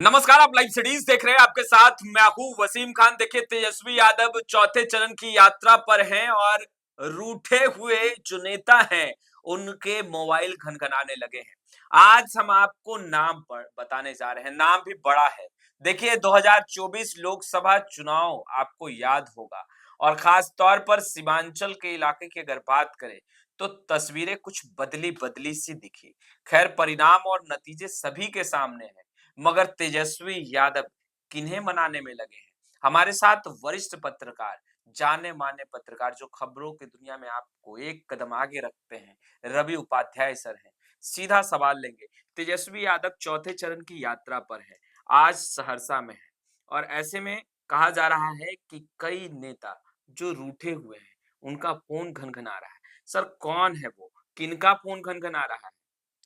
नमस्कार, आप live cities देख रहे हैं। आपके साथ मैं हूं वसीम खान। देखिए, तेजस्वी यादव चौथे चरण की यात्रा पर हैं और रूठे हुए जो नेता हैं उनके मोबाइल खनखनाने लगे हैं। आज हम आपको नाम पर बताने जा रहे हैं। नाम भी बड़ा है। देखिए, 2024 लोकसभा चुनाव आपको याद होगा और खास तौर पर सीमांचल के इलाके की अगर बात करें तो तस्वीरें कुछ बदली बदली सी दिखी। खैर, परिणाम और नतीजे सभी के सामने हैं, मगर तेजस्वी यादव किन्हें मनाने में लगे हैं? हमारे साथ वरिष्ठ पत्रकार, जाने-माने पत्रकार जो खबरों की दुनिया में आपको एक कदम आगे रखते हैं, रवि उपाध्याय सर हैं। सीधा सवाल लेंगे। तेजस्वी यादव चौथे चरण की यात्रा पर है, आज सहरसा में है और ऐसे में कहा जा रहा है कि कई नेता जो रूठे हुए हैं, उनका फ़ोन घनघना रहा है। सर, कौन है वो? किनका फ़ोन घनघना रहा है?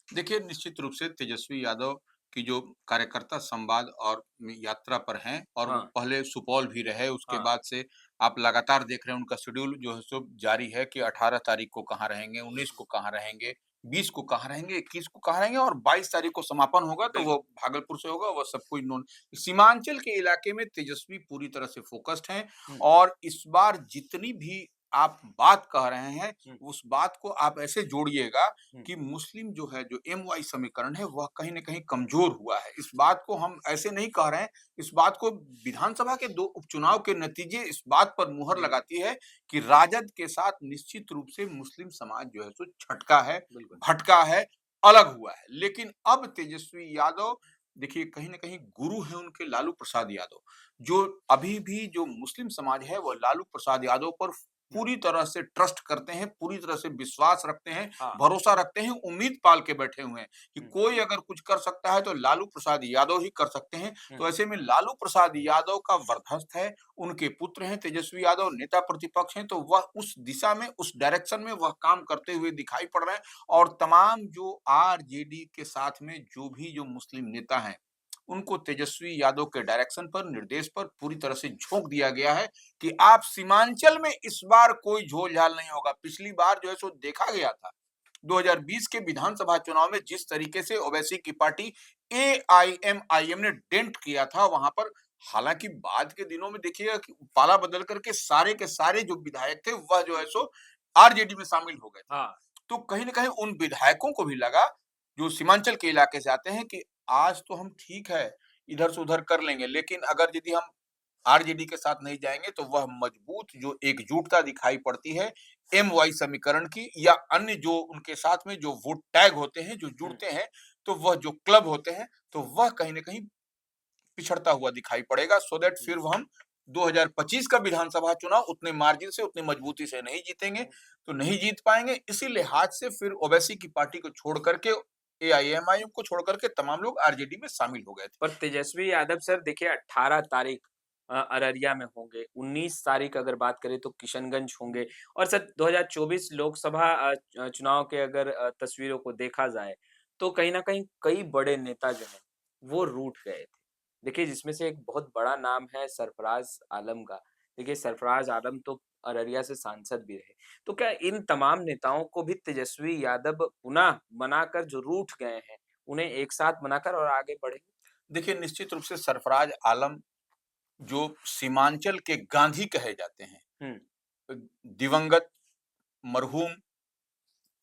देखिए, निश्चित रूप से तेजस्वी यादव की जो कार्यकर्ता संवाद और यात्रा पर हैं और वो हाँ, पहले सुपौल भी रहे, उसके हाँ। बाद से आप लगातार देख रहे हैं उनका शेड्यूल जो है सो जारी है कि 18 तारीख को कहाँ रहेंगे, 19 को कहाँ रहेंगे, 20 को कहाँ रहेंगे, 21 को कहाँ रहेंगे और 22 तारीख को समापन होगा तो वो बिल्कुल। भागलपुर से होगा, वो सब कुछ नोन सीमांचल के इलाके में तेजस्वी पूरी तरह से फ़ोकस्ड हैं हुँ, और इस बार जितनी भी आप बात कह रहे हैं, हुँ, उस बात को आप ऐसे जोड़िएगा हुँ। कि मुस्लिम जो है, जो एम-वाई समीकरण है, वह कहीं न कहीं कमज़ोर हुआ है। इस बात को हम ऐसे नहीं कह रहे हैं, इस बात को विधानसभा के 2 उपचुनाव के नतीजे इस बात पर मुहर जी, लगाती है कि राजद के साथ निश्चित रूप से मुस्लिम समाज जो है सो छटका है, बिल्कुल। भटका है, अलग हुआ है। लेकिन अब तेजस्वी यादव देखिए कहीं न कहीं गुरु हैं उनके लालू प्रसाद यादव, जो अभी भी जो मुस्लिम समाज है, वह लालू प्रसाद यादव पर हुँ, पूरी तरह से ट्रस्ट करते हैं, पूरी तरह से विश्वास रखते हैं, हाँ, भरोसा रखते हैं, उम्मीद पाल के बैठे हुए हैं कि हुँ, कोई अगर कुछ कर सकता है तो लालू प्रसाद यादव ही कर सकते हैं। हुँ, तो ऐसे में लालू प्रसाद यादव का वरदहस्त है, उनके पुत्र हैं तेजस्वी यादव, नेता प्रतिपक्ष हैं, तो वह उस दिशा में, उस डायरेक्शन में वह काम करते हुए दिखाई पड़ रहे हैं हुँ, और तमाम जो आरजेडी के साथ में जो भी जो मुस्लिम नेता हैं, उनको तेजस्वी यादव के डायरेक्शन पर, निर्देश पर पूरी तरह से झोंक दिया गया है कि आप सीमांचल में इस बार कोई झोल-झाल नहीं होगा। पिछली बार जो है सो देखा गया था 2020 के विधानसभा चुनाव में जिस तरीके से ओवैसी की पार्टी एआईएमआईएम ने डेंट किया था वहां पर। हालांकि बाद के दिनों में देखिएगा कि पाला बदल करके सारे के सारे जो विधायक थे वह जो है सो आरजेडी में शामिल हो गए थे। हाँ, तो कहीं न कहीं उन विधायकों को भी लगा, जो सीमांचल के इलाके से आते हैं कि आज तो हम ठीक है, इधर से उधर कर लेंगे, लेकिन अगर यदि हम आरजेडी के साथ नहीं जाएँगे तो वह मजबूत जो एकजुटता दिखाई पड़ती है, एम-वाई समीकरण की या अन्य जो उनके साथ में जो वोट टैग होते हैं, जो हुँ, जुड़ते हैं, तो वह जो क्लब होते हैं, तो वह कहीं न कहीं पिछड़ता हुआ दिखाई पड़ेगा सो दैट हुँ, फिर हम 2025 का विधानसभा चुनाव उतने मार्जिन से, उतनी मजबूती से नहीं जीतेंगे, हुँ। तो नहीं जीत पाएँगे। इसी लिहाज से फिर ओवैसी की पार्टी को छोड़ कर के एआईएमआईएम को छोड़ कर के तमाम लोग आरजेडी में शामिल हो गए थे। पर तेजस्वी यादव सर, देखिए, 18 तारीख अररिया में होंगे, 19 तारीख अगर बात करें तो किशनगंज होंगे और सर 2024 लोकसभा चुनाव के अगर तस्वीरों को देखा जाए, तो कहीं न कहीं कई बड़े नेता जो हैं, वो रूठ गए थे। देखिए, जिसमें से एक बहुत बड़ा नाम है सरफराज आलम का। देखिए, सरफराज आलम तो अररिया से सांसद भी रहे। तो क्या इन तमाम नेताओं को भी तेजस्वी यादव पुनः मनाकर जो रूठ गए हैं, उन्हें एक साथ मनाकर और आगे बढ़े? देखिए, निश्चित रूप से सरफराज आलम जो सीमांचल के गांधी कहे जाते हैं, हुँ, अ, दिवंगत मरहूम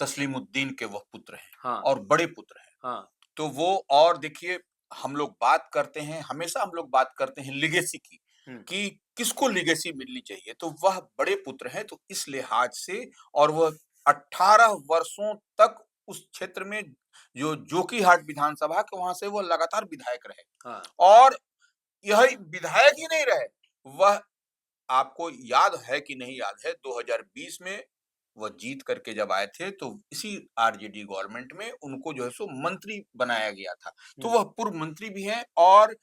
तस्लीमुद्दीन के वह पुत्र हैं हाँ, और बड़े पुत्र हैं। हाँ, तो वो और देखिए हम लोग बात करते हैं, हमेशा हम लोग बात करते हैं लेगेसी की, हुँ, कि किसको लेगेसी मिलनी चाहिए, तो वह बड़े पुत्र हैं, तो इस लिहाज से और वह 18 वर्षों तक उस क्षेत्र में जो जोकीहाट विधानसभा के वहाँ से वो लगातार विधायक रहे हाँ, और यह विधायक ही नहीं रहे, वह आपको याद है कि नहीं याद है 2020 में वह जीत करके जब आए थे तो इसी आरजेडी गवर्नमेंट में उनको जो है सो मंत्री बनाया गया था। तो हुँ, वह पूर्व मंत्री भी हैं और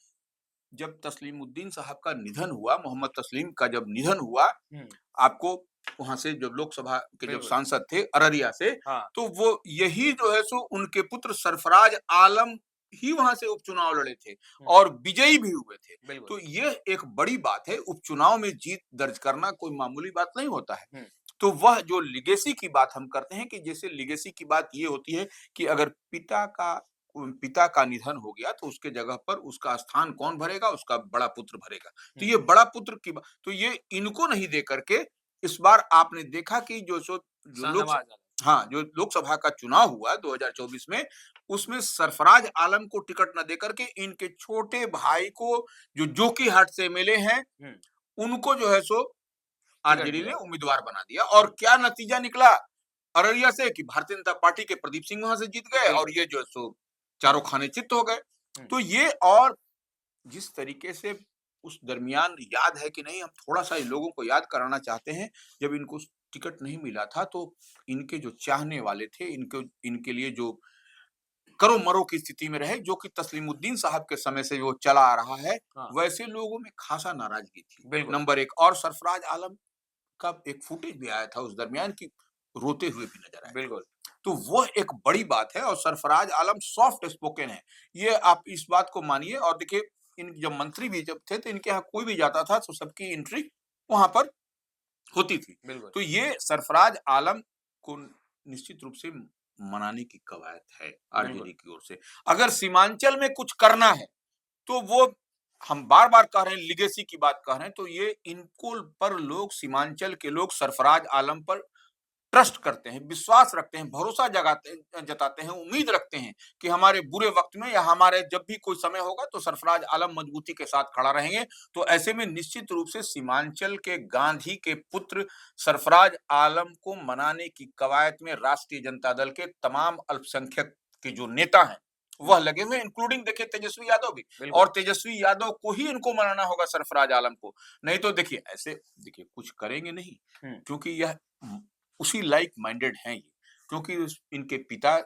जब तस्लीमुद्दीन साहब का निधन हुआ, मोहम्मद तस्लीम का जब निधन हुआ, हुँ, आपको वहाँ से जब लोकसभा के जब बिल्कुल, सांसद थे अररिया से, हाँ, तो वो यही जो है सो उनके पुत्र सरफराज आलम ही वहाँ से उपचुनाव लड़े थे हुँ, और विजयी भी हुए थे। बिल्कुल, तो ये एक बड़ी बात है, उपचुनाव में जीत दर्ज करना कोई मामूली बात नहीं होता है। हुँ, तो वह जो लेगेसी की बात हम करते हैं कि जैसे लेगेसी की बात ये होती है कि अगर पिता का पिता का निधन हो गया तो उसके जगह पर उसका स्थान कौन भरेगा? उसका बड़ा पुत्र भरेगा। तो हुँ, ये बड़ा पुत्र की तो ये इनको नहीं दे करके इस बार आपने देखा कि जो लोक शाहनवाज़ आलम। हाँ, जो लोकसभा का चुनाव हुआ 2024 में, उसमें सरफराज आलम को टिकट ना देकर के इनके छोटे भाई को जो जोकीहाट से एमएलए हैं, हुँ, उनको जो है सो टिकट आरजेडी दिया ने गया। उम्मीदवार बना दिया और हुँ, क्या नतीजा निकला अररिया से कि भारतीय जनता पार्टी के प्रदीप सिंह वहां से जीत गए और बिल्कुल। ये जो है सो चारों खाने चित्त हो गए। हुँ, तो ये और जिस तरीके से उस दरमियान याद है कि नहीं हम थोड़ा-सा इन लोगों को याद कराना चाहते हैं, जब इनको टिकट नहीं मिला था तो इनके जो चाहने वाले थे, इनके लिए जो करो-मरो की स्थिति में रहे, जो कि तस्लीमुद्दीन साहब के समय से वो चला आ रहा है, हाँ, वैसे लोगों में खासा नाराज़गी थी, बिल्कुल, नंबर 1 और सरफराज आलम का एक फुटेज भी आया था उस दरमियान कि रोते हुए भी नज़र आए थे। बिल्कुल। तो वो एक बड़ी बात है और सरफराज आलम सॉफ्ट स्पोकन है। ये आप इस बात को मानिए और देखिए इन जब मंत्री भी जब थे तो इनके यहाँ कोई भी जाता था तो सबकी एंट्री वहाँ पर होती थी। बिल्कुल। तो ये सरफराज आलम को निश्चित रूप से मनाने की कवायद है बिल्कुल। आरजेडी की ओर से। अगर सीमांचल में कुछ करना है तो वो हम बार-बार कह रहे हैं लिगेसी की बात कह रहे हैं तो ये इनको पर लोग सीमांचल के लोग सरफराज आलम पर ट्रस्ट करते हैं, विश्वास रखते हैं, भरोसा जताते हैं, उम्मीद रखते हैं कि हमारे बुरे वक़्त में या हमारे जब भी कोई समय होगा तो सरफराज आलम मजबूती के साथ खड़ा रहेंगे। तो ऐसे में निश्चित रूप से सीमांचल के गांधी के पुत्र सरफराज आलम को मनाने की कवायद में राष्ट्रीय जनता दल के तमाम अल्पसंख्यक के जो नेता हैं, हुँ, वह लगे हुए हैं इंक्लूडिंग देखिए तेजस्वी यादव भी बिल्कुल। और तेजस्वी यादव को ही इनको मनाना होगा सरफराज आलम को। नहीं तो देखिए ऐसे देखिए कुछ करेंगे नहीं हुँ, क्योंकि यह उसी लाइक माइंडेड हैं ये क्योंकि इनके पिता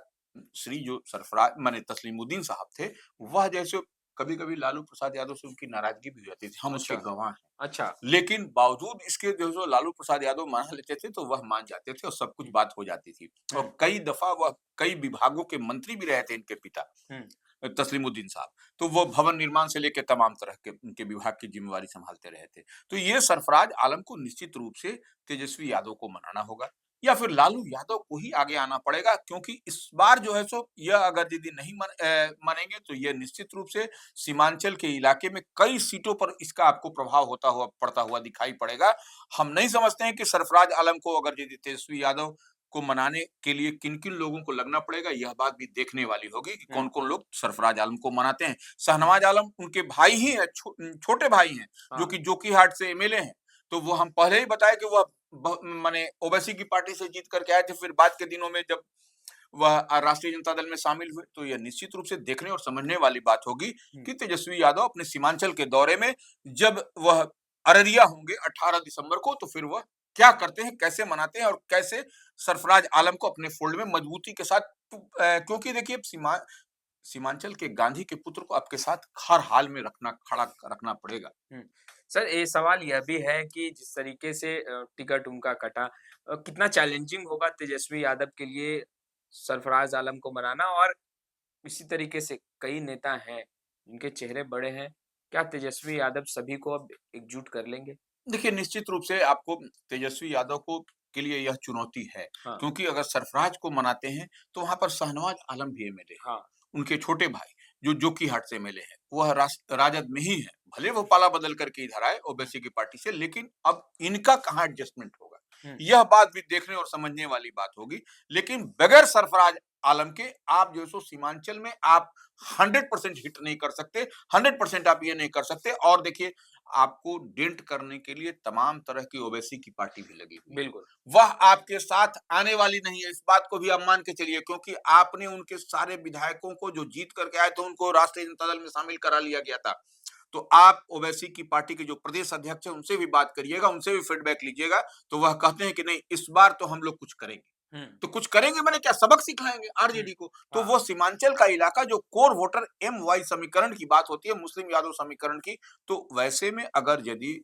श्री जो सरफराज माने तस्लीमुद्दीन साहब थे वह जैसे कभी-कभी लालू प्रसाद यादव से उनकी नाराजगी भी हो जाती थी हम उसके अच्छा, गवाह हैं अच्छा। लेकिन बावजूद इसके जो लालू प्रसाद यादव मान लेते थे तो वह मान जाते थे और सब कुछ हुँ, बात हो जाती थी हुँ, और कई दफा वह कई विभागों के मंत्री भी रहे थे इनके पिता हुँ, तस्लीमुद्दीन साहब तो वो भवन निर्माण से लेकर तमाम तरह के उनके विभाग की जिम्मेवारी संभालते रहे थे तो ये सरफराज आलम को निश्चित रूप से तेजस्वी यादव को मनाना होगा या फिर लालू यादव को ही आगे आना पड़ेगा क्योंकि इस बार जो है सो यह अगर यदि नहीं मानेंगे तो यह निश्चित रूप से सीमांचल के इलाके में कई सीटों पर इसका आपको प्रभाव होता हुआ पड़ता हुआ दिखाई पड़ेगा हम नहीं समझते हैं कि सरफराज आलम को अगर यदि तेजस्वी यादव को मनाने के लिए किन-किन लोगों को लगना पड़ेगा, यह बात भी देखने वाली होगी कि हुँ, कौन-कौन लोग सरफराज आलम को मनाते हैं। शहनवाज आलम उनके भाई ही हैं, छोटे भाई हैं, जो हाँ, कि जोकीहाट से एमएलए हैं। तो वो हम पहले ही बताए कि वह माने ओवैसी की पार्टी से जीत करके आए थे, फिर बाद के दिनों में जब वह राष्ट्रीय जनता दल में शामिल हुए, तो यह निश्चित रूप से देखने और समझने वाली बात होगी हुँ, कि तेजस्वी यादव अपने सीमांचल के दौरे में जब वह अररिया होंगे 18 दिसंबर को, तो फिर वह क्या करते हैं, कैसे मनाते हैं और कैसे सरफराज आलम को अपने फोल्ड में मजबूती के साथ क्योंकि देखिए सीमांचल के गांधी के पुत्र को आपके साथ हर हाल में खड़ा रखना पड़ेगा। हुँ। सर, ये सवाल यह भी है कि जिस तरीके से टिकट उनका कटा कितना चैलेंजिंग होगा तेजस्वी यादव के लिए सरफराज आलम को मनाना और इसी तरीके से कई नेता हैं, जिनके चेहरे बड़े हैं। क्या तेजस्वी यादव सभी को अब एकजुट कर लेंगे? देखिए, निश्चित रूप से आपको तेजस्वी यादव को के लिए यह चुनौती है, हाँ, क्योंकि अगर सरफराज को मनाते हैं, तो वहाँ पर शाहनवाज आलम भी एमएलए है। हाँ, उनके छोटे भाई, जो जोकीहाट से एमएलए हैं, वह राजद में ही है। भले वो पाला बदल करके इधर आए हुँ, ओवैसी की पार्टी से, लेकिन अब इनका कहाँ एडजस्टमेंट होगा? हुँ, यह बात भी देखने और समझने वाली बात होगी। लेकिन बगैर सरफराज आलम के आप जो सो सीमांचल में आप 100% हिट नहीं कर सकते, 100% आप ये नहीं कर सकते और देखिए आपको डेंट करने के लिए तमाम तरह की ओवैसी की पार्टी भी लगी हुई है। बिल्कुल। वह आपके साथ आने वाली नहीं है, इस बात को भी आप मान के चलिए क्योंकि आपने उनके सारे विधायकों को जो जीत करके आए थे, उनको राष्ट्रीय जनता दल में शामिल करा लिया गया था। तो आप ओवैसी की पार्टी के जो प्रदेश अध्यक्ष हैं, उनसे भी बात करिएगा, उनसे भी फीडबैक लीजिएगा, तो वह कहते हैं कि नहीं इस बार तो हम लोग कुछ करेंगे। हुँ, तो कुछ करेंगे माने क्या सबक सिखाएँगे हुँ, आरजेडी को। तो हाँ, वो सीमांचल का इलाका जो कोर वोटर एम वाई समीकरण की बात होती है, मुस्लिम यादव समीकरण की, तो वैसे में अगर यदि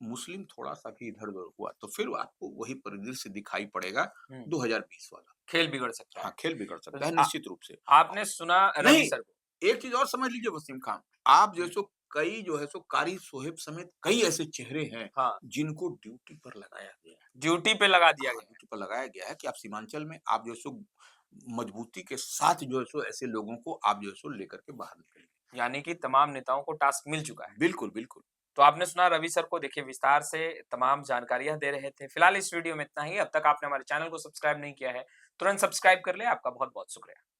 मुस्लिम थोड़ा-सा भी इधर-उधर हुआ, तो फिर आपको वही परिदृश्य दिखाई पड़ेगा हुँ, 2020 वाला। खेल बिगड़ सकता है। हाँ, खेल बिगड़ सकता तो है निश्चित रूप से। आपने सुना रवि नहीं, सर को। एक चीज़ और समझ लीजिए वसीम खान, आप हुँ, जैसो कई जो है सो कारी सोहेब समेत कई ऐसे चेहरे हैं, हाँ, जिनको ड्यूटी पर लगाया गया है। ड्यूटी पे लगा दिया हाँ, गया है। ड्यूटी पर लगाया गया है कि आप सीमांचल में आप जो सो मजबूती के साथ जो है सो ऐसे लोगों को आप जो है सो लेकर के बाहर निकलिए। यानी कि तमाम नेताओं को टास्क मिल चुका है। बिल्कुल, बिल्कुल। तो आपने सुना रवि सर को, देखिए विस्तार से तमाम जानकारियाँ दे रहे थे। फिलहाल इस वीडियो में इतना ही। अब तक आपने हमारे चैनल को सब्सक्राइब नहीं किया है, तुरंत सब्सक्राइब कर लें। आपका बहुत-बहुत शुक्रिया।